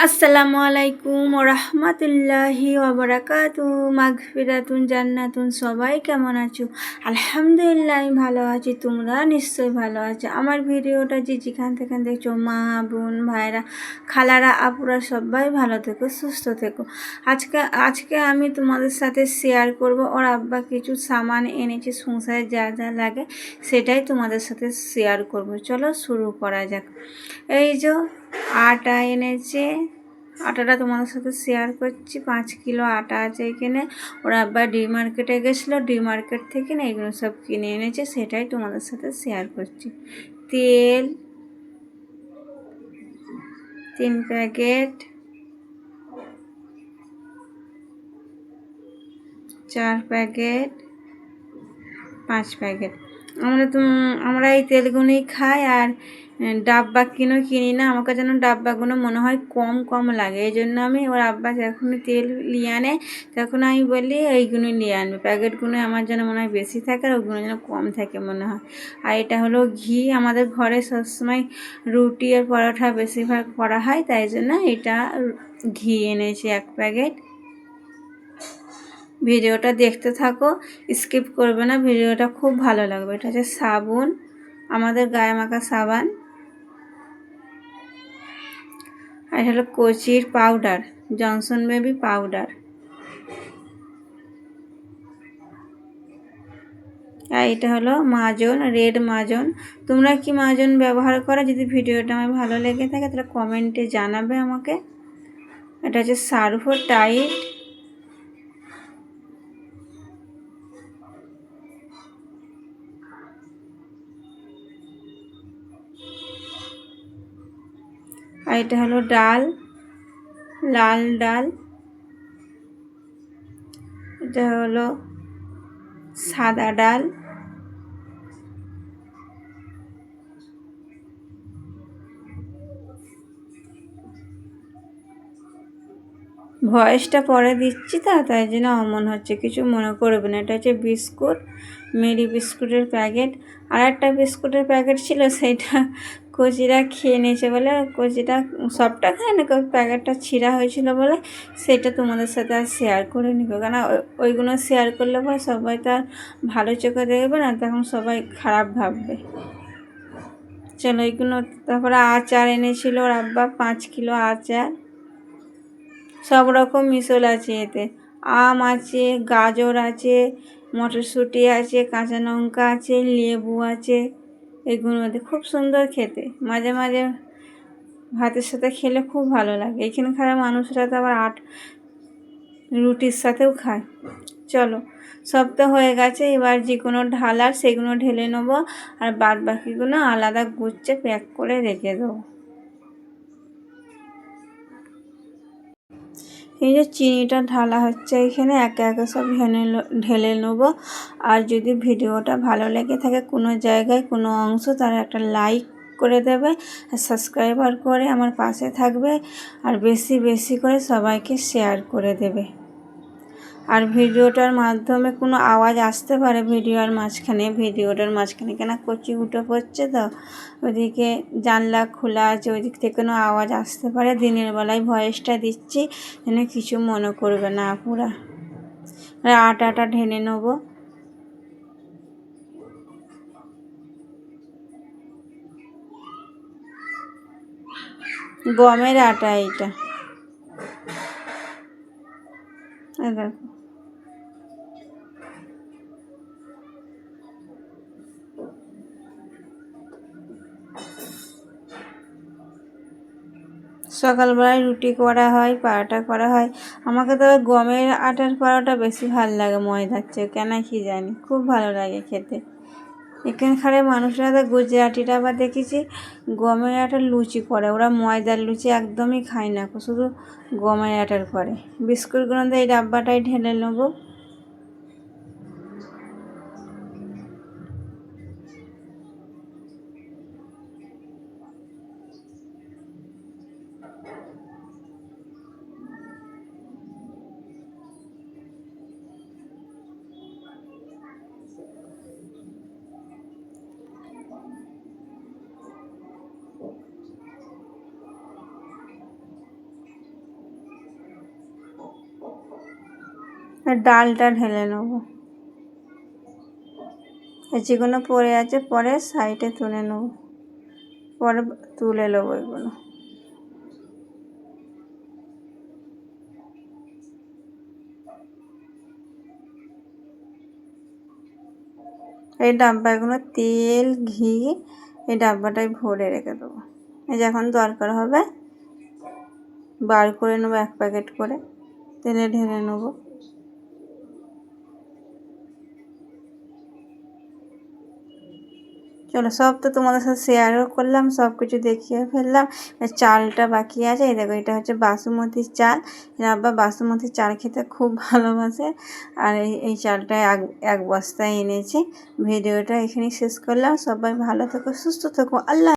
আসসালামু আলাইকুম ওরহমতুল্লাহি ওবরাকাতু। মাগফিরাতুন জান্নাতুন। সবাই কেমন আছো? আলহামদুলিল্লাহ আমি ভালো আছি, তোমরা নিশ্চয়ই ভালো আছো। আমার ভিডিওটা যে যেখান থেকে দেখছো, মা বোন ভাইরা খালারা আপুরা সবাই ভালো থেকো, সুস্থ থেকো। আজকে আমি তোমাদের সাথে শেয়ার করব ওর আব্বা কিছু সামান এনেছে, সংসারে যা যা লাগে সেটাই তোমাদের সাথে শেয়ার করব। চলো শুরু করা যাক। এই যে আটা এনেছে, আটাটা তোমাদের সাথে শেয়ার করছি। 5 কিলো আটা আছে এখানে। ওরা আবার ডি মার্কেটে গেছিলো, ডি মার্কেট থেকে না এগুলো সব কিনে এনেছে, সেটাই তোমাদের সাথে শেয়ার করছি। তেল 3 প্যাকেট, 4 প্যাকেট, 5 প্যাকেট। আমরা এই তেলগুলোই খাই, আর ডাব্বা কিনি না। আমাকে যেন ডাব্বাগুলো মনে হয় কম কম লাগে, এই জন্য আমি ওর আব্বা যখন তেল নিয়ে আনে তখন আমি বলি এইগুলো নিয়ে আনবে। প্যাকেটগুলো আমার যেন মনে হয় বেশি থাকে আর ওগুলো যেন কম থাকে মনে হয়। আর এটা হলো ঘি। আমাদের ঘরে সবসময় রুটি আর পরোটা বেশিরভাগ করা হয়, তাই জন্য এটা ঘি এনেছি 1 প্যাকেট। ভিডিওটা দেখতে থাকো, স্কিপ করবে না, ভিডিওটা খুব ভালো লাগবে। এটা হচ্ছে সাবান, আমাদের গায়ে মাখা সাবান। আর এটা হলো কচির পাউডার, জনসন বেবি পাউডার। আর এটা হলো মাজন, রেড মাজন। তোমরা কি মাজন ব্যবহার করো? যদি ভিডিওটা আমার ভালো লেগে থাকে তাহলে কমেন্টে জানাবে আমাকে। এটা হচ্ছে সার্ফো টাইট। আর এটা হলো ডাল, লাল ডাল। এটা হলো সাদা ডাল। ভয়েসটা পরে দিচ্ছি তাই জন্য অমন হচ্ছে, কিছু মনে করবে না। এটা হচ্ছে বিস্কুট, মেরি বিস্কুটের প্যাকেট। আর একটা বিস্কুটের প্যাকেট ছিল, সেইটা কচিরা খেয়ে নিয়েছে বলে, কচিটা সবটা খায় না, প্যাকেটটা ছিঁড়া হয়েছিল বলে সেটা তোমাদের সাথে আর শেয়ার করে নিব। কেন ওইগুলো শেয়ার করলে পরে সবাই তো আর ভালো চোখে দেখবে না, তখন সবাই খারাপ ভাববে। চলো এইগুলো। তারপরে আচার এনেছিল ওর আব্বা, 5 কিলো আচার। সব রকম মিশল আছে এতে। আম আছে, গাজর আছে, মটরশুঁটি আছে, কাঁচা লঙ্কা আছে, লেবু আছে। এগুলোতে খুব সুন্দর খেতে, মাঝে মাঝে ভাতের সাথে খেলে খুব ভালো লাগে। এখানকার মানুষরা তো আবার রুটির সাথেও খায়। চলো, সব তো হয়ে গেছে, এবার যেগুলো ঢালার সেগুলো ঢেলে নেবো, আর বাদ বাকিগুলো আলাদা গুচ্ছে প্যাক করে রেখে দেবো। এই যে চিনিটা ঢালা হচ্ছে এখানে, একে একে সব ঢেলে নেবো। আর যদি ভিডিওটা ভালো লেগে থাকে কোনো জায়গায় কোনো অংশ, তারা একটা লাইক করে দেবে, আর সাবস্ক্রাইবার করে আমার পাশে থাকবে, আর বেশি বেশি করে সবাইকে শেয়ার করে দেবে। আর ভিডিওটার মাধ্যমে কোনো আওয়াজ আসতে পারে ভিডিওটার মাঝখানে কেন কচি উঠে পড়ছে তো, ওইদিকে জানলা খোলা আছে, ওই দিক থেকে কোনো আওয়াজ আসতে পারে। দিনের বেলায় ভয়েসটা দিচ্ছি, যেন কিছু মনে করবে না আপুরা। আটাটা ঢেলে নেবো। গমের আটা এইটা, দেখো। সকালবেলায় রুটি করা হয়, পরোটা করা হয়। আমাকে তো গমের আটার পরোটা বেশি ভালো লাগে ময়দার চেয়ে, কেন কি জানি, খুব ভালো লাগে খেতে। এখানকার মানুষরা তো গুজরাটিরা আবার দেখেছি গমের আটার লুচি করে, ওরা ময়দার লুচি একদমই খায় না, শুধু গমের আটার করে। বিস্কুটগুলো তো এই ডাব্বাটাই ঢেলে নেবো। আর ডালটা ঢেলে নেবো। যেগুলো পড়ে আছে পরে সাইডে তুলে নেবো, পরে তুলে নেবো এগুলো। এই ডাব্বাগুলো তেল ঘি এই ডাব্বাটায় ভরে রেখে দেবো। এই যখন দরকার হবে বার করে নেবো, এক প্যাকেট করে তেলে ঢেলে নেবো। চলো, সব তো তোমাদের সাথে শেয়ারও করলাম, সব কিছু দেখিয়ে ফেললাম। চালটা বাকি আছে। এই দেখো, এটা হচ্ছে বাসমতি চাল। রাব্বা বাসমতি চাল খেতে খুব ভালোবাসে। আর এই চালটা এক বস্তায় এনেছি। ভিডিওটা এখানেই শেষ করলাম। সবাই ভালো থেকো, সুস্থ থেকো। আল্লাহ।